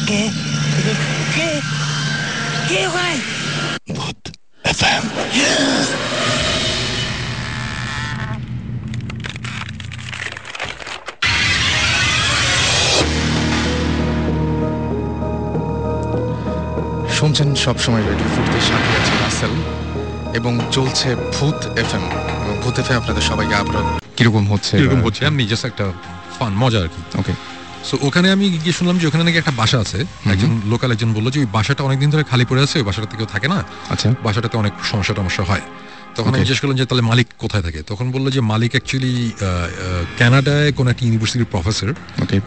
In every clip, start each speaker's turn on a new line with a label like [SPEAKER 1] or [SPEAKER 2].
[SPEAKER 1] কে কে কে ওখানে?
[SPEAKER 2] ভূত এফএম। শুনছেন সবসময় রেডিও ফুটের সাথে আছে রাসেল এবং চলছে ভূত এফএম। এবং ভূত এফএম আপনাদের সবাইকে আবারও কিরকম হচ্ছে
[SPEAKER 3] এমনি জাস্ট একটা ফান মজা আর কি।
[SPEAKER 2] ওকে,
[SPEAKER 3] সো ওখানে আমি গিয়ে শুনলাম যে ওখানে নাকি একটা বাসা আছে, একজন লোকাল একজন বললো যে ওই বাসাটা অনেকদিন ধরে খালি পড়ে আছে, ওই বাসাটাতে কেউ থাকে না,
[SPEAKER 2] আচ্ছা,
[SPEAKER 3] বাসাটাতে অনেক সমস্যা হয়। তখন আমি জিজ্ঞেস করলাম যে তাহলে মালিক কোথায় থাকে, তখন বললো যে মালিক অ্যাকচুয়ালি কানাডায় কোনো একটা ইউনিভার্সিটির প্রফেসর,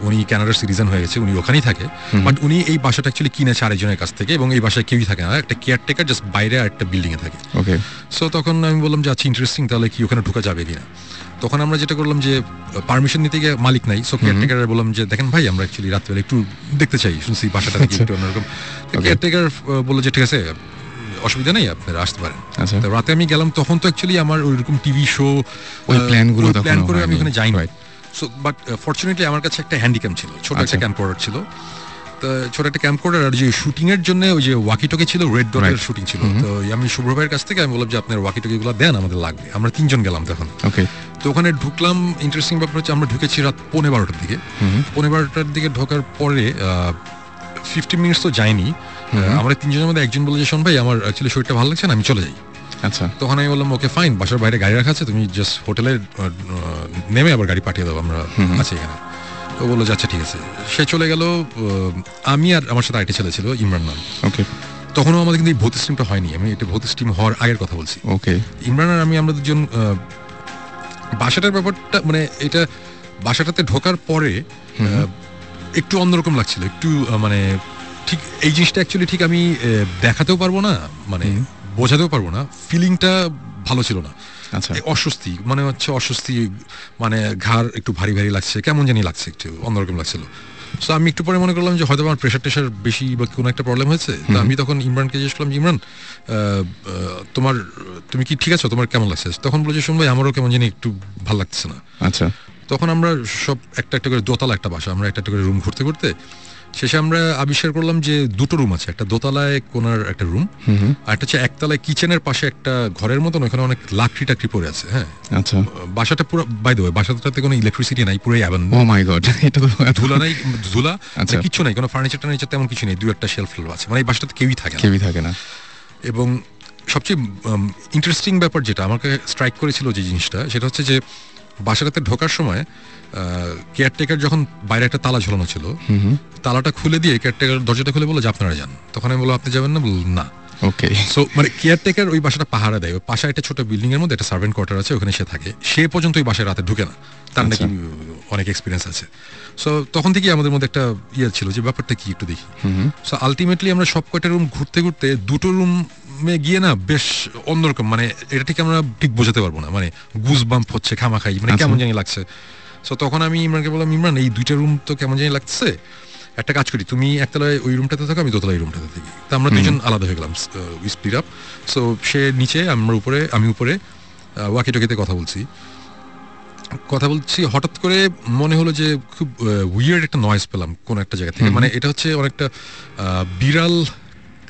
[SPEAKER 3] উনি কানাডার সিটিজেন হয়ে গেছে, উনি ওখানেই থাকে, বাট উনি এই বাসাটা অ্যাকচুয়ালি কিনেছে আরেকজনের কাছ থেকে, এবং এই বাসায় কেউই থাকে না, একটা কেয়ারটেকার জাস্ট বাইরে আর একটা বিল্ডিং এ থাকে।
[SPEAKER 2] ওকে,
[SPEAKER 3] সো তখন আমি বললাম যে আচ্ছা ইন্টারেস্টিং, তাহলে কি ওখানে ঢোকা যাবে কিনা। তখন আমরা যেটা করলাম যে পারমিশন নিতে গিয়ে মালিক নাই, সো কেয়ারটেকার বললাম যে দেখেন ভাই আমরা অ্যাকচুয়ালি রাত্রেবেলা একটু দেখতে চাই, শুনছি বাসাটা থেকে একটু অন্যরকম। কেয়ারটেকার বললো যে ঠিক আছে অসুবিধা নেই আপনারা আসতে পারেন। তো রাতে আমি গেলাম, তখন তো অ্যাকচুয়ালি আমার ওইরকম টিভি শো প্ল্যান করে আমি ওখানে যাইনি। সো বাট ফরচুনেটলি আমার কাছে একটা হ্যান্ডিক্যাম ছিল, ছোট একটা ক্যাম্পকর্ডার ছিল, তো ছোট একটা ক্যাম্পকর্ডার, আর যে শুটিং এর জন্য ওই যে ওয়াকিটকি ছিল, রেড ডটের শুটিং ছিল। তো আমি শুভ্র ভাইয়ের কাছ থেকে আমি বললাম যে আপনার ওয়াকিটকি গুলো দেন, আমাদের লাগবে। আমরা 3 জন গেলাম তখন।
[SPEAKER 2] ওকে,
[SPEAKER 3] তো ওখানে ঢুকলাম। ইন্টারেস্টিং ব্যাপার হচ্ছে আমরা ঢুকেছি রাত 12:15টার দিকে। 12:15টার দিকে ঢোকার পরে 15 মিনিটস তো যায়নি, আমরা 3 জনের মধ্যে একজন বলে যে শোন ভাই আমার অ্যাকচুয়ালি শরীরটা ভালো লাগছে না, আমি চলে যাই।
[SPEAKER 2] আচ্ছা,
[SPEAKER 3] তখন আমি বললাম ওকে ফাইন, বাসার বাইরে গাড়ি রাখা আছে, তুমি জাস্ট হোটেলে নেমে আবার গাড়ি পাঠিয়ে দাও, আমরা আছি এখানে। তো বললো যে আচ্ছা ঠিক আছে। সে চলে গেল। আমি আর আমার সাথে আরেকটা ছেলে ছিল, ইমরান নাম।
[SPEAKER 2] ওকে,
[SPEAKER 3] তখনও আমাদের কিন্তু এই ভূত স্টিমটা হয়নি, আমি এটা ভূত স্টিম হওয়ার আগের কথা বলছি।
[SPEAKER 2] ওকে,
[SPEAKER 3] ইমরান আর আমরা দুজন বাসাটার ব্যাপারটা মানে এটা বাসাটাতে ঢোকার পরে একটু অন্যরকম লাগছিল, একটু মানে ঠিক এই জিনিসটা অ্যাকচুয়ালি ঠিক আমি দেখাতেও পারবো না, মানে বোঝাতেও পারবো না, ফিলিংটা ভালো ছিল না।
[SPEAKER 2] আচ্ছা,
[SPEAKER 3] অস্বস্তি মানে হচ্ছে অস্বস্তি, মানে ঘাড় একটু ভারী ভারী লাগছে, কেমন জানি লাগছে, একটু অন্যরকম লাগছিল। সো আমি একটু পরে মনে করলাম যে হয়তো আমার প্রেশার টেশার বেশি বা কোনো একটা প্রবলেম হয়েছে। তো আমি তখন ইমরানকে জিজ্ঞেস করলাম, ইমরান তুমি কি ঠিক আছো, তোমার কেমন লাগছে? তখন বলে যে শুন ভাই আমারও কেমন জানি একটু ভালো লাগছে না।
[SPEAKER 2] আচ্ছা,
[SPEAKER 3] তখন আমরা সব একটা করে দোতলা একটা বাসা, আমরা একটা করে রুম ঘুরতে ঘুরতে শেষে আমরা আবিষ্কার করলাম যে 2টো রুম আছে, একটা দোতলায় কোনার একটা রুম, আর একটা হচ্ছে একতলায় কিচেনের পাশে একটা ঘরের মতন, ওখানে অনেক লাকড়ি টাকড়ি পড়ে আছে। হ্যাঁ, আচ্ছা, বাসাটা পুরো বাই দ্য ওয়ে বাসাটাতে কোনো ইলেকট্রিসিটি নাই, পুরোই অ্যাবান্ডন। ও মাই গড, এটা তো ধুলা নাই, ধুলা মানে কিছু নাই, কোনো ফার্নিচার টার্নিচার তেমন কিছু নেই, 2-1টা শেলফ আছে, মানে এই বাসাটাতে কেউই থাকে না। এবং সবচেয়ে ইন্টারেস্টিং ব্যাপার যেটা আমাকে স্ট্রাইক করেছিল যে জিনিসটা, সেটা হচ্ছে যে বাসাটাতে ঢোকার সময় কেয়ারটেকার যখন বাইরে একটা তালা ঝোলানো ছিল, তালাটা খুলে দিয়ে কেয়ারটেকার দরজাটা খুলে বললো যে আপনারা যান। তখন আমি বললাম আপনি যাবেন না? বললাম না। ওকে, সো মানে কেয়ারটেকার ওই বাসাটা পাহারা দেয়, ওই পাশে একটা ছোট বিল্ডিং এর মধ্যে একটা সার্ভেন্ট কোয়ার্টার আছে, ওখানে সে থাকে, সে পর্যন্ত ওই বাসায় রাতে ঢুকে না, তার নাকি অনেক এক্সপিরিয়েন্স আছে। সো তখন থেকেই আমাদের মধ্যে একটা ইয়ে ছিল যে ব্যাপারটা কি একটু দেখি। সো আলটিমেটলি আমরা সব কয়টা রুম ঘুরতে ঘুরতে 2টো রুমে গিয়ে না বেশ অন্যরকম, মানে এটা ঠিক আমরা ঠিক বোঝাতে পারবো না, মানে গুজ বাম্প হচ্ছে খামাখাই, মানে কেমন জানি লাগছে। সো তখন আমি ইমরানকে বললাম, ইমরান এই 2টা রুম তো কেমন জানি লাগছে, একটা কাজ করি, তুমি একতলায় ওই রুমটাতে থাকো, আমি দোতলায় রুমটাতে থাকি। তো আমরা 2জন আলাদা হয়ে গেলাম, স্প্লিট আপ। সো সে নিচে, আমি উপরে ওয়াকিটকিতে কথা বলছি। হঠাৎ করে মনে হলো যে খুব উইয়ার্ড একটা নয়েজ পেলাম কোন একটা জায়গা থেকে, মানে এটা হচ্ছে অনেকটা বিড়াল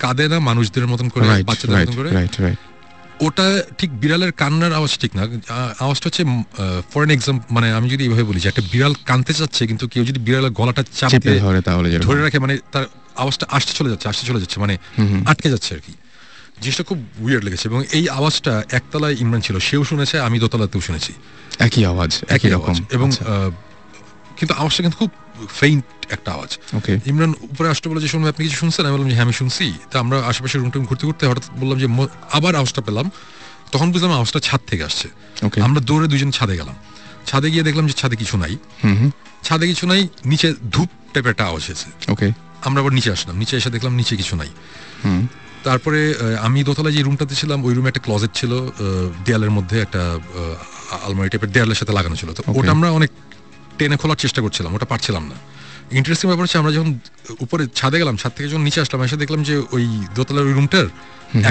[SPEAKER 3] কাঁদে না মানুষদের মতন করে, বাচ্চাদের মতন করে, ওটা ঠিক বিড়ালের কান্নার আওয়াজ ঠিক না, আওয়াজটা হচ্ছে ফর এন এক্সাম্পল, মানে আমি যদি এইভাবে বলি যে একটা বিড়াল কাঁদতে চাচ্ছে, কিন্তু কেউ যদি বিড়ালের গলাটা চাপে ধরে রাখে, মানে তার আওয়াজটা আসতে চলে যাচ্ছে, মানে আটকে যাচ্ছে আর কি। জিনিসটা খুব উইয়ার্ড লেগেছে। এবং এই আওয়াজটা একতলায় ইমরান ছিল, সেও শুনেছে, আমি দোতলাতেও শুনেছি, একই আওয়াজ। এবং কিন্তু আওয়াজটা কিন্তু খুব ফেইন্ট একটা আওয়াজ। ইমরান উপরে আসতে বলে যে শুনবে, আপনি কিছু শুনছেন? আমি বললাম যে হ্যাঁ আমি শুনছি। তা আমরা আশেপাশে রুম ঘুরতে ঘুরতে হঠাৎ বললাম যে আবার আওয়াজটা পেলাম, তখন বুঝলাম আওয়াজটা ছাদ থেকে আসছে। আমরা দৌড়ে 2জন ছাদে গেলাম, ছাদে গিয়ে দেখলাম যে ছাদে কিছু নাই, নিচে ধূপ টাইপের একটা আওয়াজ হয়েছে। আমরা আবার নিচে আসলাম, নিচে এসে দেখলাম নিচে কিছু নাই। তারপরে আমি দোতলায় যে রুমটাতে ছিলাম, ওই রুমে একটা ক্লোজেট ছিল, দেয়ালের মধ্যে একটা আলমারি টাইপের দেয়ালের সাথে লাগানো ছিল। তো ওটা আমরা অনেক টেনে খোলার চেষ্টা করছিলাম, ওটা পারছিলাম না। ইন্টারেস্টিং ব্যাপার হচ্ছে আমরা যখন উপরে ছাদে গেলাম, ছাদ থেকে যখন নিচে আসলাম, এসে দেখলাম যে ওই দোতলার ওই রুমটার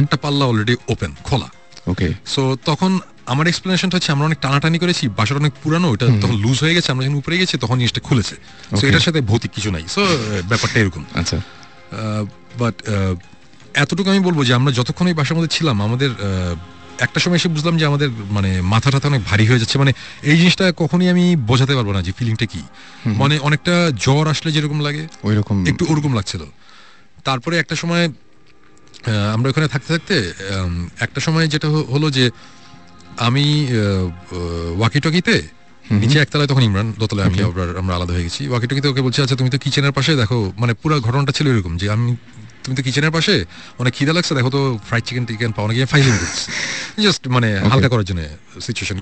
[SPEAKER 3] একটা পাল্লা অলরেডি ওপেন, খোলা।
[SPEAKER 4] ওকে
[SPEAKER 3] সো তখন আমার এক্সপ্লেনেশনটা হচ্ছে আমরা অনেক টানাটানি করেছি, বাসাটা অনেক পুরানো, ওটা তখন লুজ হয়ে গেছে, আমরা যখন উপরে গেছি তখন জিনিসটা খুলেছে। So
[SPEAKER 4] Okay.
[SPEAKER 3] এটার সাথে ভৌতিক কিছু নাই। সো ব্যাপারটা এরকম।
[SPEAKER 4] আচ্ছা
[SPEAKER 3] বাট এতটুকু আমি বলবো যে আমরা যতক্ষণ এই বাসার মধ্যে ছিলাম, আমাদের একটা সময় এসে বুঝলাম যে আমাদের মানে মাথাটা অনেক ভারী হয়ে যাচ্ছে। মানে এই জিনিসটা কখনই আমি বোঝাতে পারবো না যে ফিলিংটা কি। মানে অনেকটা জ্বর আসলে যেরকম লাগে
[SPEAKER 4] ওইরকম
[SPEAKER 3] একটু ওরকম লাগছিল। তারপরে একটা সময় আমরা ওখানে থাকতে থাকতে একটা সময় যেটা হলো যে আমি ওয়াকিটকিতে নিচে একতলায়, তখন ইমরান দোতলায়, আমি আমরা আলাদা হয়ে গেছি। ওয়াকিটকিতে ওকে বলছি, আচ্ছা তুমি তো কিচেনের পাশে দেখো, মানে পুরো ঘটনাটা ছিল এরকম যে তুমি তো কিচেনের পাশে অনেক খিদা লাগছে, দেখো তো ফ্রাইড চিকেন টিকেন পাওয়া নাকি, ফাইলিং করছি জাস্ট মানে হালকা করার জন্য সিচুয়েশন,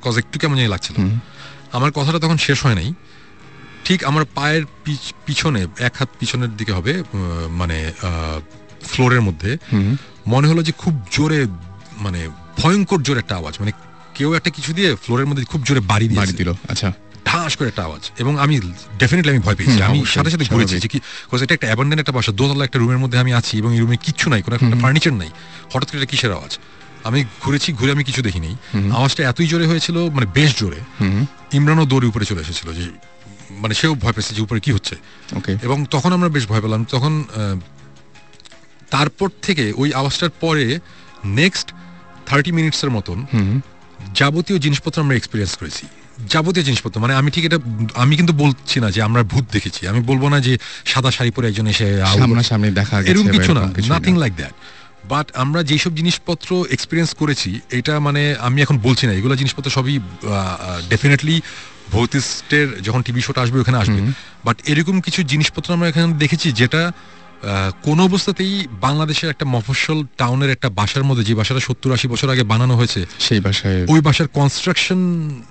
[SPEAKER 3] কজ একটু কেমন জানি লাগছিল। আমার কথাটা তখন শেষ হয় নাই, ঠিক আমার পায়ের পিছনে, এক হাত পিছনের দিকে হবে, মানে ফ্লোরের মধ্যে মনে হলো যে খুব জোরে, মানে ভয়ঙ্কর জোরে একটা আওয়াজ, মানে কেউ একটা কিছু দিয়ে ফ্লোরের মধ্যে খুব জোরে বাড়ি দিল। আচ্ছা, ঠাস করে একটা আওয়াজ, এবং আমি ডেফিনেটলি আমি ভয় পেয়েছি। আমি সাথে সাথে ঘুরেছি যে কি, এটা একটা অ্যাবান্ডেন্ট একটা বাসা, দোতলা একটা রুমের মধ্যে আমি আছি এবং এই রুমে কিচ্ছু নাই, কোনো একটা ফার্নিচার নাই, হঠাৎ করে এটা কিসের আওয়াজ। আমি ঘুরেছি, ঘুরে আমি কিছু দেখিনি। আওয়াজটা এতই জোরে হয়েছিল, মানে বেশ জোরে। ইমরানও দৌড়ে উপরে চলে এসেছিল, যে মানে সেও ভয় পেয়েছে যে উপরে কি হচ্ছে। এবং তখন আমরা বেশ ভয় পেলাম। তখন তারপর থেকে ওই আওয়াজটার পরে নেক্সট 30 মিনিটসের মতন যাবতীয় জিনিসপত্র আমরা এক্সপিরিয়েন্স করেছি। যাবতীয় জিনিসপত্র মানে আমি কিন্তু বলছি না যে আমরা ভূত দেখেছি, আমি বলবো না যে সাদা শাড়ি পরে একজন এসে
[SPEAKER 4] সামনাসামনি দেখা গেছে,
[SPEAKER 3] এরকম কিছু না, নাথিং লাইক দ্যাট। বাট আমরা যেসব জিনিসপত্র এক্সপিরিয়েন্স করেছি, এটা মানে আমি এখন বলছি না, এগুলো জিনিসপত্র সবই ডেফিনেটলি ভৌতিস্টের যখন টিভি শোটা আসবে ওখানে আসবে। বাট এরকম কিছু জিনিসপত্র আমরা এখানে দেখেছি যেটা কোন অবস্থাতেই বাংলাদেশের একটা মফস্বল টাউনের একটা বাসার মধ্যে, যে বাসাটা 70-80 বছর আগে বানানো হয়েছে, সেই বাসায়, ওই বাসার কনস্ট্রাকশন,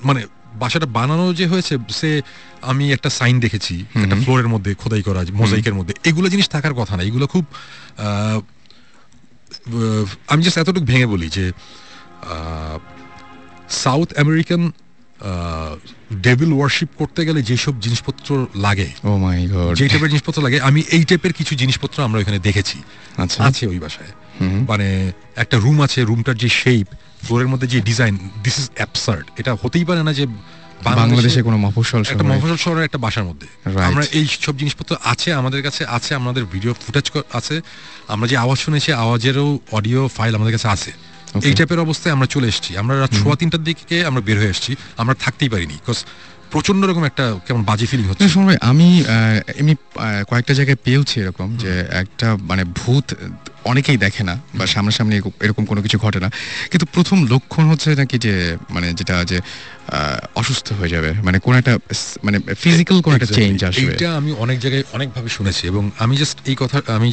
[SPEAKER 3] মানে বাসাটা বানানো যে হয়েছে, সে আমি একটা সাইন দেখেছি একটা ফ্লোরের মধ্যে খোদাই করা, মোজাইকের মধ্যে, এগুলো জিনিস থাকার কথা না। এগুলো খুব আমি জাস্ট এতটুকু ভেঙে বলি যে সাউথ আমেরিকান ডেভিল ওয়ার্শিপ করতে গেলে যেসব জিনিসপত্র লাগে, ও মাই গড, যে টাইপের জিনিসপত্র লাগে, আমি এই টাইপের কিছু জিনিসপত্র আমরা ওখানে দেখেছি। আচ্ছা, আছে ওই বাসায়, মানে একটা রুম আছে, রুমটার যে শেপ, ফ্লোরের মধ্যে যে ডিজাইন, দিস ইজ অ্যাবসার্ড। এটা হতেই পারে না যে বাংলাদেশে কোনো মফস্বল শহরের একটা বাসার মধ্যে আমরা এই সব জিনিসপত্র আছে, আমাদের কাছে আছে, আমাদের ভিডিও ফুটেজ আছে, আমরা যে আওয়াজ শুনেছি আওয়াজেরও অডিও ফাইল আমাদের কাছে আছে। এই টাইপের অবস্থায় আমরা চলে এসেছি। আমরা রাত 2:15টার দিকে আমরা বের হয়ে এসেছি, আমরা থাকতেই পারিনি, বিকজ প্রচন্ড রকম একটা কেমন বাজে ফিলিং হচ্ছে।
[SPEAKER 4] আমি এমনি কয়েকটা জায়গায় পেয়েছি এরকম যে একটা মানে ভূত অনেকেই দেখে না বা সামনাসামনি এরকম কোনো কিছু ঘটে না, কিন্তু প্রথম লক্ষণ হচ্ছে নাকি যে মানে যেটা যে অসুস্থ হয়ে যাবে, মানে কোন একটা মানে ফিজিক্যাল কোন একটা চেঞ্জ আসবে।
[SPEAKER 3] এটা আমি অনেক জায়গায় অনেকভাবে শুনেছি, এবং আমি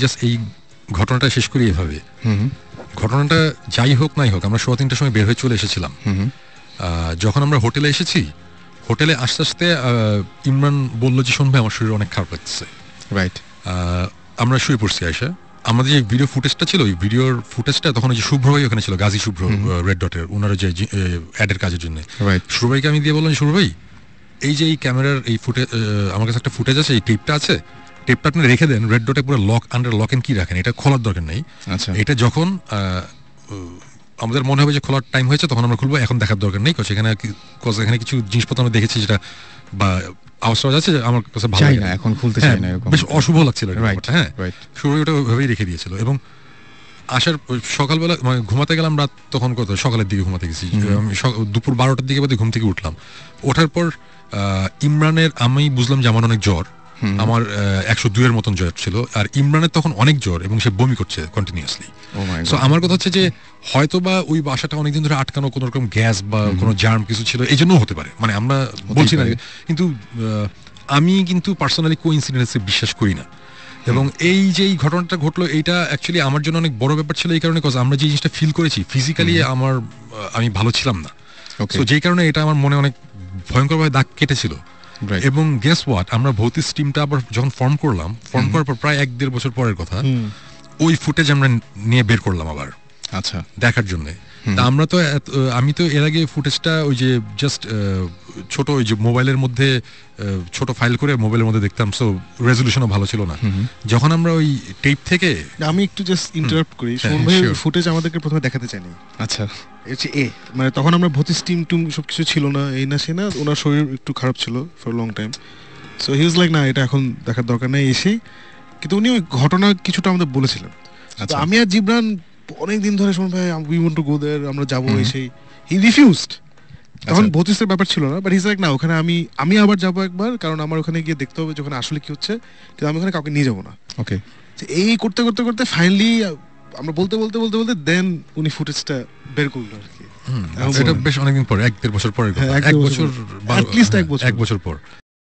[SPEAKER 3] জাস্ট এই ঘটনাটা শেষ করি এভাবে। ঘটনাটা যাই হোক নাই হোক, আমরা 3:15টার সময় বের হয়ে চলে এসেছিলাম। যখন আমরা হোটেলে এসেছি, হোটেলে আস্তে আস্তে ইমরান বলল যে শোন ভাই, আমার শরীর অনেক খারাপ লাগছে। রাইট, আমরা শুয়ে পড়ছি। আয়সা, আমাদের যে ভিডিও ফুটেজটা ছিল, ওই ভিডিওর ফুটেজটা তখন ওই যে শুভ্র ভাই ওখানে ছিল, গাজী শুভ্র, রেড ডটের, ওনারা যে অ্যাডের কাজের জন্য। শুভ্র ভাইকে আমি দিয়ে বললাম, শুভ্র ভাই, এই যে এই ক্যামেরার এই ফুটেজ, আমার কাছে একটা ফুটেজ আছে, এই টেপটা আছে, টেপটা আপনি রেখে দেন, রেড ডটে পুরো লক আন্ডার লক এন্ড কি রাখেন, এটা খোলার দরকার নেই। আচ্ছা, এটা যখন আমাদের মনে হবে যে খোলার টাইম হয়েছে তখন আমরা খুলবো, এখন দেখার দরকার নেই। এখানে কিছু জিনিসপত্র আমরা দেখেছি যেটা বা আওয়াজ আছে, আমার কাছে ভালো লাগে না, এখন খুলতে চাই না, বেশ অশুভ লাগছিল। হ্যাঁ, শুরু ওটা ওইভাবেই রেখে দিয়েছিল। এবং আসার সকালবেলা মানে ঘুমাতে গেলাম রাত তখন কত সকালের দিকে ঘুমাতে গেছি, আমি দুপুর 12টার দিকে ঘুম থেকে উঠলাম। ওঠার পর ইমরানের, আমি বুঝলাম যে আমার অনেক জ্বর, আমার 102-এর মতন জ্বর ছিল, আর ইমরানের তখন অনেক জ্বর এবং সে বমি করছে কন্টিনিউয়াসলি। সো আমার কথা হচ্ছে যে হয়তো বা ওই বাসাটা অনেকদিন ধরে আটকানো, কোনো রকম গ্যাস বা কোনো জার্ম কিছু ছিল, এই জন্য হতে পারে, মানে আমরা বলছি না। কিন্তু আমি কিন্তু পার্সোনালি কোইন্সিডেন্সে বিশ্বাস করি না। এবং এই যে এই ঘটনাটা ঘটলো, এইটা অ্যাকচুয়ালি আমার জন্য অনেক বড় ব্যাপার ছিল, এই কারণে আমরা যে জিনিসটা ফিল করেছি ফিজিক্যালি আমি ভালো ছিলাম না, তো যেই কারণে এটা আমার মনে অনেক ভয়ঙ্করভাবে দাগ কেটেছিল। এবং গেস হোয়াট, আমরা ভৌতিক টিমটা আবার যখন ফর্ম করার পর প্রায় 1-1.5 বছর পরের কথা, ওই ফুটেজ আমরা নিয়ে বের করলাম আবার, আচ্ছা, দেখার জন্য। তা আমি তো এর আগে ফুটেজটা ওই যে জাস্ট ছোট ওই যে মোবাইলের মধ্যে ছোট ফাইল করে মোবাইলের মধ্যে দেখতাম, সো রেজলিউশনও ভালো ছিল না। যখন আমরা ওই টেপ থেকে
[SPEAKER 5] আমি একটু জাস্ট ইন্টারাপ্ট করি,
[SPEAKER 3] হ্যাঁ,
[SPEAKER 5] সুমন ভাই
[SPEAKER 4] sure.
[SPEAKER 5] ফুটেজ আমাদেরকে প্রথমে দেখাতে চাইনি।
[SPEAKER 4] আচ্ছা
[SPEAKER 5] হচ্ছে মানে তখন আমরা ভর্তি স্টিম টুম সবকিছু ছিল না, এই না সে না, ওনার শরীর একটু খারাপ ছিল for long time. So he was like না এটা এখন দেখার দরকার নেই এসেই, কিন্তু উনি ওই ঘটনা কিছুটা আমাদের বলেছিলেন। তো
[SPEAKER 4] আচ্ছা
[SPEAKER 5] আমি আর জিবরান অনেক দিন ধরে শুনুন ভাই উই ওয়ান্ট টু গো দেয়ার, আমরা যাবো এসেই, হি রিফিউজড। তখন
[SPEAKER 4] আচ্ছা।
[SPEAKER 5] ভৌতিকের ব্যাপার ছিল না, বাট হিজ লাইক না ওখানে আমি আবার যাবো একবার, কারণ আমার ওখানে গিয়ে দেখতে হবে যখন আসলে কি হচ্ছে, কিন্তু আমি ওখানে কাউকে নিয়ে যাবো না।
[SPEAKER 4] ওকে
[SPEAKER 5] তো এই করতে করতে করতে ফাইনালি আমরা বলতে বলতে বলতে বলতে দেন উনি ফুটেজটা বের করলো আর কি।
[SPEAKER 3] এটা বেশ অনেকদিন পর, 1-1.5 বছর পরের কথা,
[SPEAKER 5] হ্যাঁ,
[SPEAKER 3] 1 বছর
[SPEAKER 5] At least 1 বছর।
[SPEAKER 3] 1 বছর পর